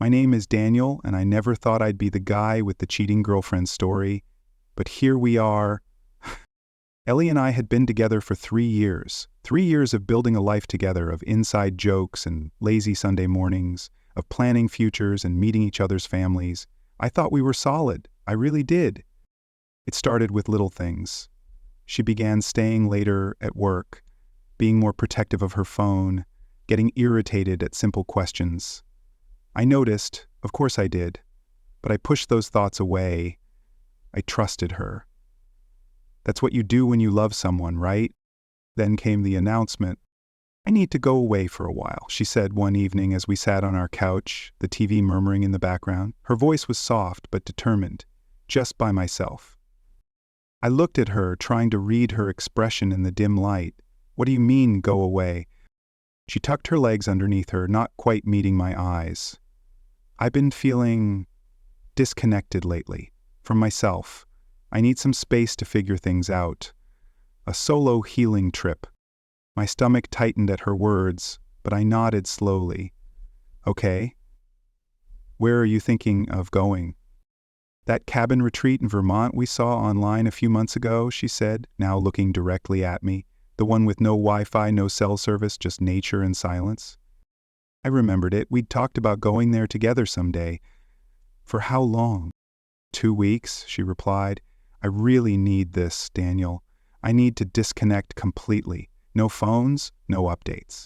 My name is Daniel, and I never thought I'd be the guy with the cheating girlfriend story. But here we are. Ellie and I had been together for 3 years. 3 years of building a life together, of inside jokes and lazy Sunday mornings, of planning futures and meeting each other's families. I thought we were solid. I really did. It started with little things. She began staying later at work, being more protective of her phone, getting irritated at simple questions. I noticed, of course I did, but I pushed those thoughts away. I trusted her. That's what you do when you love someone, right? Then came the announcement. "I need to go away for a while," she said one evening as we sat on our couch, the TV murmuring in the background. Her voice was soft but determined. "Just by myself." I looked at her, trying to read her expression in the dim light. "What do you mean, go away?" She tucked her legs underneath her, not quite meeting my eyes. "I've been feeling disconnected lately, from myself. I need some space to figure things out. A solo healing trip." My stomach tightened at her words, but I nodded slowly. "Okay. Where are you thinking of going?" "That cabin retreat in Vermont we saw online a few months ago," she said, now looking directly at me. "The one with no Wi-Fi, no cell service, just nature and silence." I remembered it. We'd talked about going there together someday. "For how long?" 2 weeks, she replied. "I really need this, Daniel. I need to disconnect completely. No phones, no updates."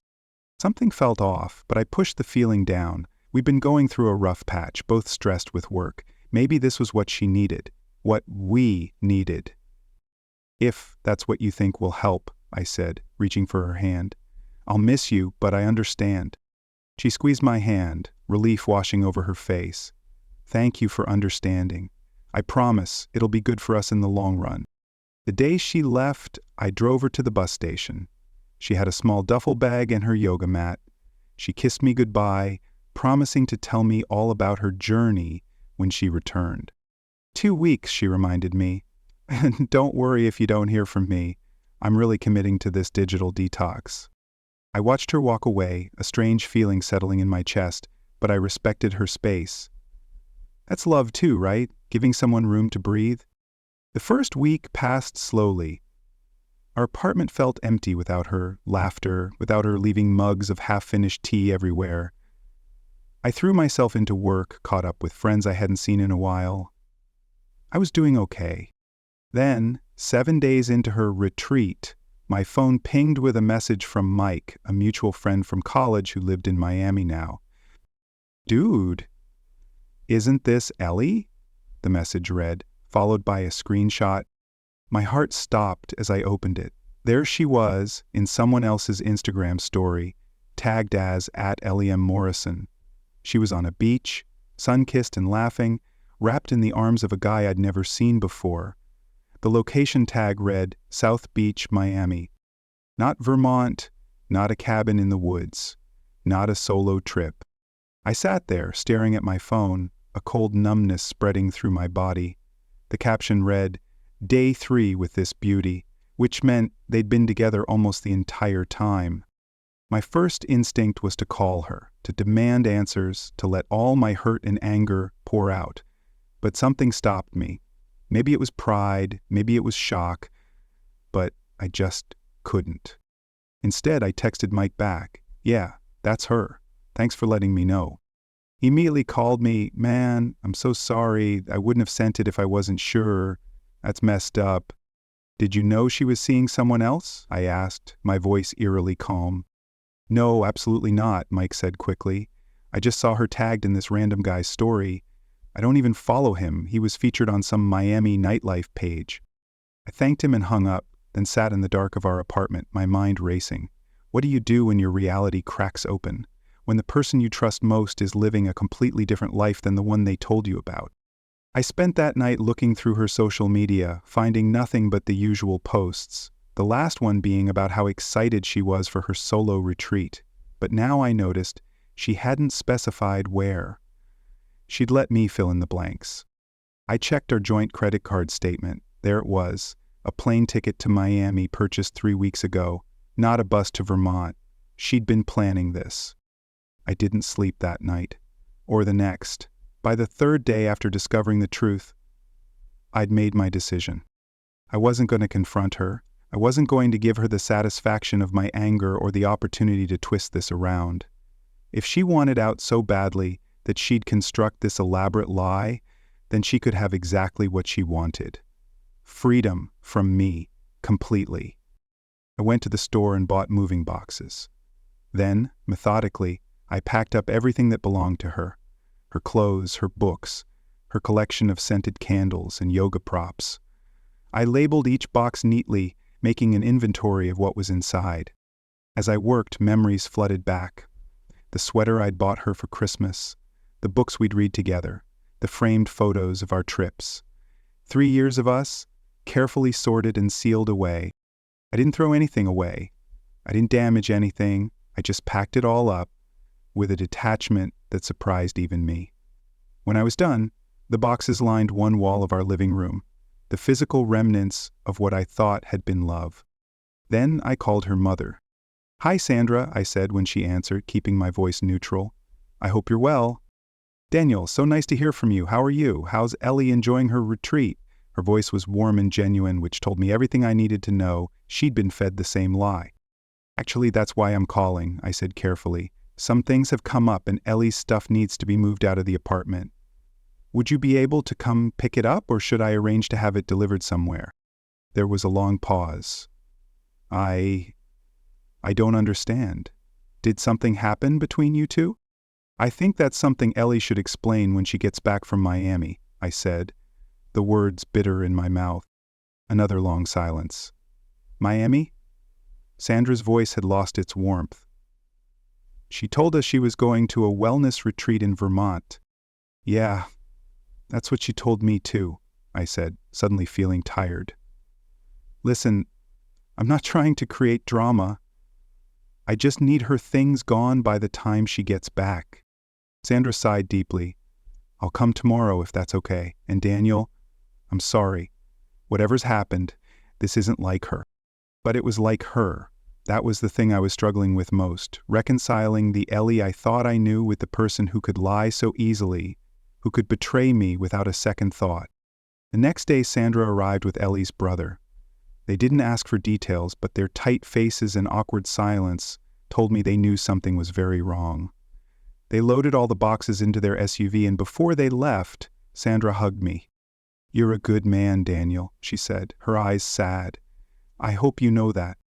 Something felt off, but I pushed the feeling down. We'd been going through a rough patch, both stressed with work. Maybe this was what she needed, what we needed. "If that's what you think will help," I said, reaching for her hand. "I'll miss you, but I understand." She squeezed my hand, relief washing over her face. "Thank you for understanding. I promise it'll be good for us in the long run." The day she left, I drove her to the bus station. She had a small duffel bag and her yoga mat. She kissed me goodbye, promising to tell me all about her journey when she returned. 2 weeks, she reminded me. "And don't worry if you don't hear from me. I'm really committing to this digital detox." I watched her walk away, a strange feeling settling in my chest, but I respected her space. That's love too, right? Giving someone room to breathe. The first week passed slowly. Our apartment felt empty without her laughter, without her leaving mugs of half-finished tea everywhere. I threw myself into work, caught up with friends I hadn't seen in a while. I was doing okay. Then, 7 days into her retreat, my phone pinged with a message from Mike, a mutual friend from college who lived in Miami now. "Dude, isn't this Ellie?" the message read, followed by a screenshot. My heart stopped as I opened it. There she was, in someone else's Instagram story, tagged as @LEMMorrison. She was on a beach, sun-kissed and laughing, wrapped in the arms of a guy I'd never seen before. The location tag read, South Beach, Miami. Not Vermont, not a cabin in the woods, not a solo trip. I sat there, staring at my phone, a cold numbness spreading through my body. The caption read, "Day 3 with this beauty," which meant they'd been together almost the entire time. My first instinct was to call her, to demand answers, to let all my hurt and anger pour out. But something stopped me. Maybe it was pride, maybe it was shock, but I just couldn't. Instead, I texted Mike back, "Yeah, that's her. Thanks for letting me know." He immediately called me, "Man, I'm so sorry. I wouldn't have sent it if I wasn't sure. That's messed up." "Did you know she was seeing someone else?" I asked, my voice eerily calm. "No, absolutely not," Mike said quickly. "I just saw her tagged in this random guy's story. I don't even follow him. He was featured on some Miami nightlife page." I thanked him and hung up, then sat in the dark of our apartment, my mind racing. What do you do when your reality cracks open? When the person you trust most is living a completely different life than the one they told you about? I spent that night looking through her social media, finding nothing but the usual posts, the last one being about how excited she was for her solo retreat. But now I noticed she hadn't specified where. She'd let me fill in the blanks. I checked our joint credit card statement. There it was, a plane ticket to Miami purchased 3 weeks ago, not a bus to Vermont. She'd been planning this. I didn't sleep that night. or the next. By the third day after discovering the truth, I'd made my decision. I wasn't going to confront her. I wasn't going to give her the satisfaction of my anger or the opportunity to twist this around. If she wanted out so badly that she'd construct this elaborate lie, then she could have exactly what she wanted. Freedom from me, completely. I went to the store and bought moving boxes. Then, methodically, I packed up everything that belonged to her. Her clothes, her books, her collection of scented candles and yoga props. I labeled each box neatly, making an inventory of what was inside. As I worked, memories flooded back. The sweater I'd bought her for Christmas, the books we'd read together, the framed photos of our trips. 3 years of us, carefully sorted and sealed away. I didn't throw anything away. I didn't damage anything. I just packed it all up with a detachment that surprised even me. When I was done, the boxes lined one wall of our living room, the physical remnants of what I thought had been love. Then I called her mother. "Hi, Sandra," I said when she answered, keeping my voice neutral. "I hope you're well." "Daniel, so nice to hear from you. How are you? How's Ellie enjoying her retreat?" Her voice was warm and genuine, which told me everything I needed to know. She'd been fed the same lie. "Actually, that's why I'm calling," I said carefully. "Some things have come up and Ellie's stuff needs to be moved out of the apartment. Would you be able to come pick it up, or should I arrange to have it delivered somewhere?" There was a long pause. I don't understand. Did something happen between you two?" "I think that's something Ellie should explain when she gets back from Miami," I said, the words bitter in my mouth. Another long silence. "Miami?" Sandra's voice had lost its warmth. "She told us she was going to a wellness retreat in Vermont." "Yeah, that's what she told me too," I said, suddenly feeling tired. "Listen, I'm not trying to create drama. I just need her things gone by the time she gets back." Sandra sighed deeply. "I'll come tomorrow if that's okay. And Daniel, I'm sorry. Whatever's happened, this isn't like her." But it was like her. That was the thing I was struggling with most, reconciling the Ellie I thought I knew with the person who could lie so easily, who could betray me without a second thought. The next day, Sandra arrived with Ellie's brother. They didn't ask for details, but their tight faces and awkward silence told me they knew something was very wrong. They loaded all the boxes into their SUV, and before they left, Sandra hugged me. "You're a good man, Daniel," she said, her eyes sad. "I hope you know that."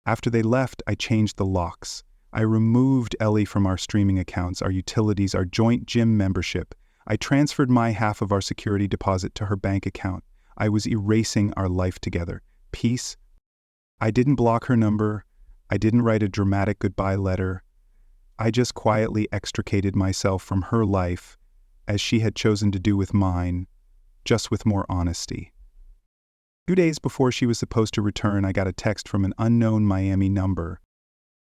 After they left, I changed the locks. I removed Ellie from our streaming accounts, our utilities, our joint gym membership. I transferred my half of our security deposit to her bank account. I was erasing our life together. Peace. I didn't block her number. I didn't write a dramatic goodbye letter. I just quietly extricated myself from her life, as she had chosen to do with mine, just with more honesty. 2 days before she was supposed to return, I got a text from an unknown Miami number.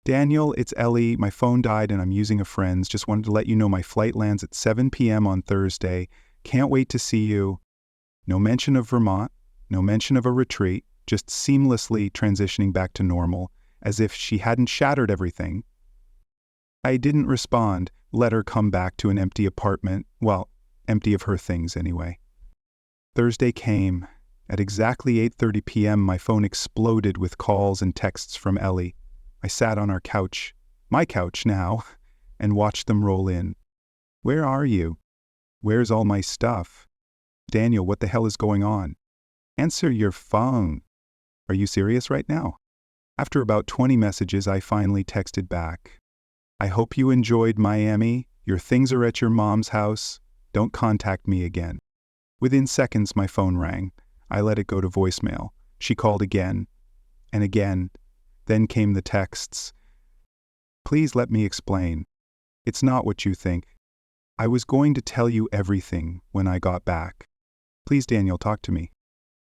"Daniel, it's Ellie. My phone died and I'm using a friend's. Just wanted to let you know my flight lands at 7 p.m. on Thursday. Can't wait to see you." No mention of Vermont, no mention of a retreat, just seamlessly transitioning back to normal, as if she hadn't shattered everything. I didn't respond, let her come back to an empty apartment, well, empty of her things anyway. Thursday came. At exactly 8:30 p.m., my phone exploded with calls and texts from Ellie. I sat on our couch, my couch now, and watched them roll in. "Where are you? Where's all my stuff? Daniel, what the hell is going on? Answer your phone. Are you serious right now?" After about 20 messages, I finally texted back. "I hope you enjoyed Miami. Your things are at your mom's house. Don't contact me again." Within seconds, my phone rang. I let it go to voicemail. She called again and again. Then came the texts. "Please let me explain. It's not what you think. I was going to tell you everything when I got back. Please, Daniel, talk to me."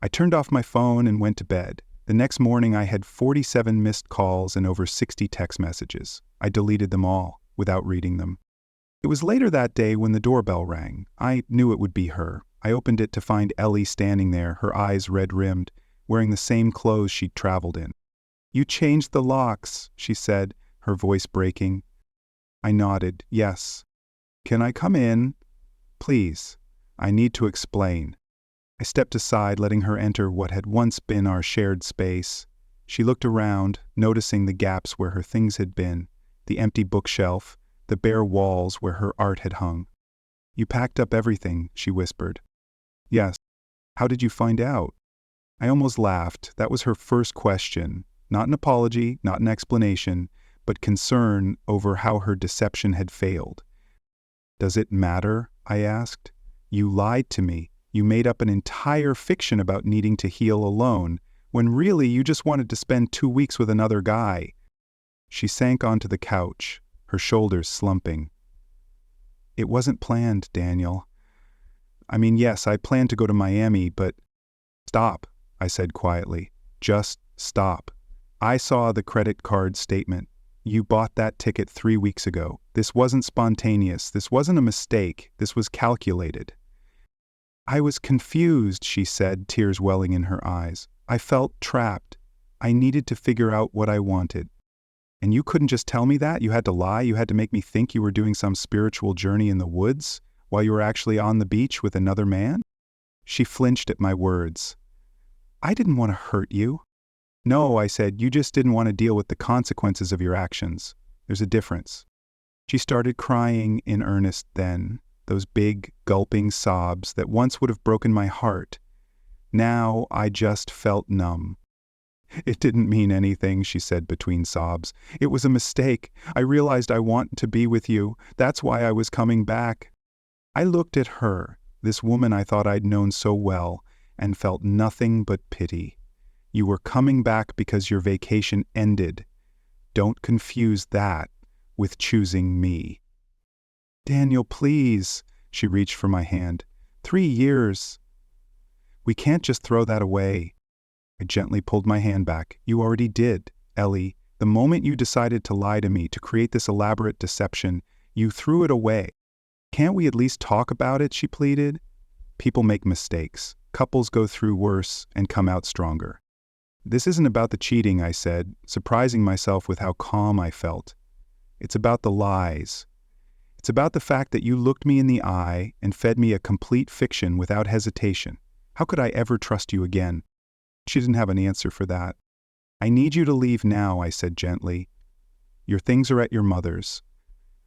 I turned off my phone and went to bed. The next morning, I had 47 missed calls and over 60 text messages. I deleted them all without reading them. It was later that day when the doorbell rang. I knew it would be her. I opened it to find Ellie standing there, her eyes red-rimmed, wearing the same clothes she'd traveled in. "You changed the locks," she said, her voice breaking. I nodded, yes. Can I come in? Please. I need to explain. I stepped aside, letting her enter what had once been our shared space. She looked around, noticing the gaps where her things had been, the empty bookshelf, the bare walls where her art had hung. You packed up everything, she whispered. Yes. How did you find out? I almost laughed. That was her first question. Not an apology, not an explanation, but concern over how her deception had failed. Does it matter? I asked. You lied to me. You made up an entire fiction about needing to heal alone, when really you just wanted to spend 2 weeks with another guy. She sank onto the couch, her shoulders slumping. It wasn't planned, Daniel. I mean, yes, I planned to go to Miami, but... Stop, I said quietly. Just stop. I saw the credit card statement. You bought that ticket 3 weeks ago. This wasn't spontaneous. This wasn't a mistake. This was calculated. I was confused, she said, tears welling in her eyes. I felt trapped. I needed to figure out what I wanted. And you couldn't just tell me that? You had to lie? You had to make me think you were doing some spiritual journey in the woods while you were actually on the beach with another man? She flinched at my words. I didn't want to hurt you. No, I said, you just didn't want to deal with the consequences of your actions. There's a difference. She started crying in earnest then, those big, gulping sobs that once would have broken my heart. Now I just felt numb. It didn't mean anything, she said between sobs. It was a mistake. I realized I want to be with you. That's why I was coming back. I looked at her, this woman I thought I'd known so well, and felt nothing but pity. You were coming back because your vacation ended. Don't confuse that with choosing me. Daniel, please, she reached for my hand. 3 years. We can't just throw that away. I gently pulled my hand back. You already did, Ellie. The moment you decided to lie to me, to create this elaborate deception, you threw it away. Can't we at least talk about it, she pleaded. People make mistakes. Couples go through worse and come out stronger. This isn't about the cheating, I said, surprising myself with how calm I felt. It's about the lies. It's about the fact that you looked me in the eye and fed me a complete fiction without hesitation. How could I ever trust you again? She didn't have an answer for that. I need you to leave now, I said gently. Your things are at your mother's.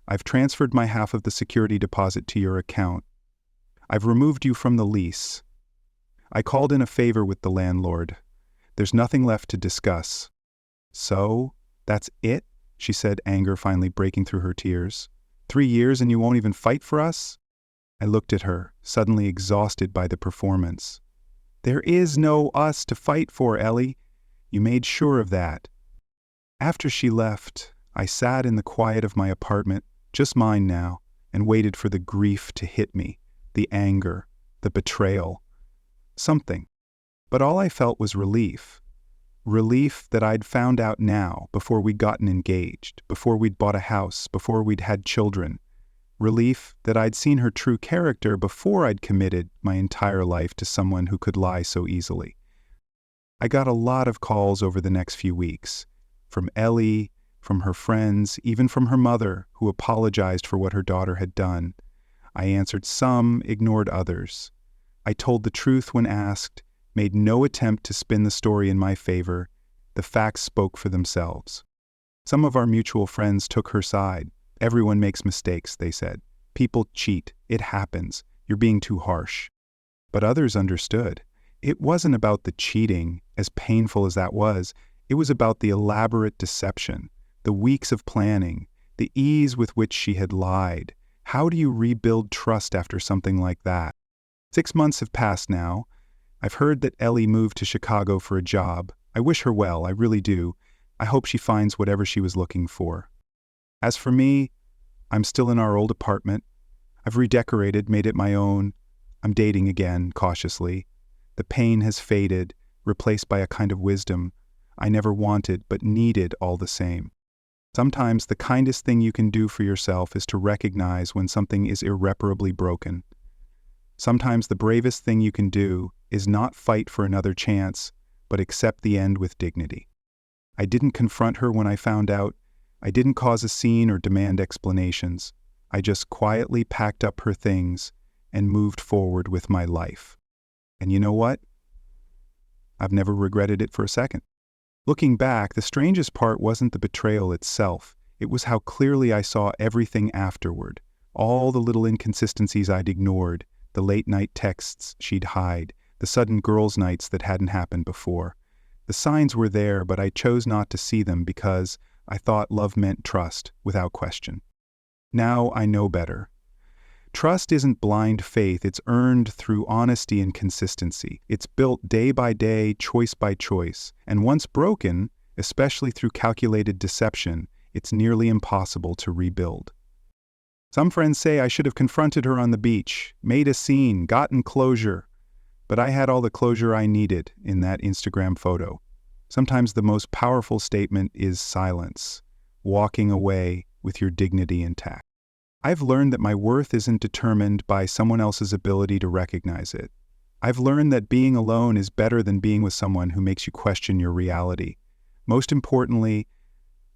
I've transferred my half of the security deposit to your account. I've removed you from the lease. I called in a favor with the landlord. There's nothing left to discuss. So, that's it? She said, anger finally breaking through her tears. 3 years and you won't even fight for us? I looked at her, suddenly exhausted by the performance. There is no us to fight for, Ellie. You made sure of that. After she left, I sat in the quiet of my apartment, just mine now, and waited for the grief to hit me, the anger, the betrayal. Something. But all I felt was relief. Relief that I'd found out now, before we'd gotten engaged, before we'd bought a house, before we'd had children. Relief that I'd seen her true character before I'd committed my entire life to someone who could lie so easily. I got a lot of calls over the next few weeks, from Ellie, from her friends, even from her mother, who apologized for what her daughter had done. I answered some, ignored others. I told the truth when asked, made no attempt to spin the story in my favor. The facts spoke for themselves. Some of our mutual friends took her side. Everyone makes mistakes, they said. People cheat. It happens. You're being too harsh. But others understood. It wasn't about the cheating, as painful as that was. It was about the elaborate deception, the weeks of planning, the ease with which she had lied. How do you rebuild trust after something like that? 6 months have passed now. I've heard that Ellie moved to Chicago for a job. I wish her well, I really do. I hope she finds whatever she was looking for. As for me, I'm still in our old apartment. I've redecorated, made it my own. I'm dating again, cautiously. The pain has faded, replaced by a kind of wisdom I never wanted but needed all the same. Sometimes the kindest thing you can do for yourself is to recognize when something is irreparably broken. Sometimes the bravest thing you can do is not fight for another chance, but accept the end with dignity. I didn't confront her when I found out. I didn't cause a scene or demand explanations. I just quietly packed up her things and moved forward with my life. And you know what? I've never regretted it for a second. Looking back, the strangest part wasn't the betrayal itself. It was how clearly I saw everything afterward. All the little inconsistencies I'd ignored, the late-night texts she'd hide, the sudden girls' nights that hadn't happened before. The signs were there, but I chose not to see them because I thought love meant trust, without question. Now I know better. Trust isn't blind faith, it's earned through honesty and consistency. It's built day by day, choice by choice. And once broken, especially through calculated deception, it's nearly impossible to rebuild. Some friends say I should have confronted her on the beach, made a scene, gotten closure. But I had all the closure I needed in that Instagram photo. Sometimes the most powerful statement is silence, walking away with your dignity intact. I've learned that my worth isn't determined by someone else's ability to recognize it. I've learned that being alone is better than being with someone who makes you question your reality. Most importantly,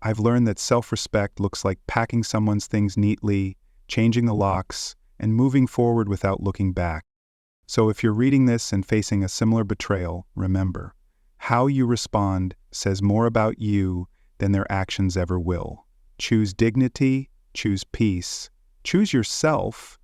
I've learned that self-respect looks like packing someone's things neatly, changing the locks, and moving forward without looking back. So if you're reading this and facing a similar betrayal, remember, how you respond says more about you than their actions ever will. Choose dignity, choose peace, choose yourself,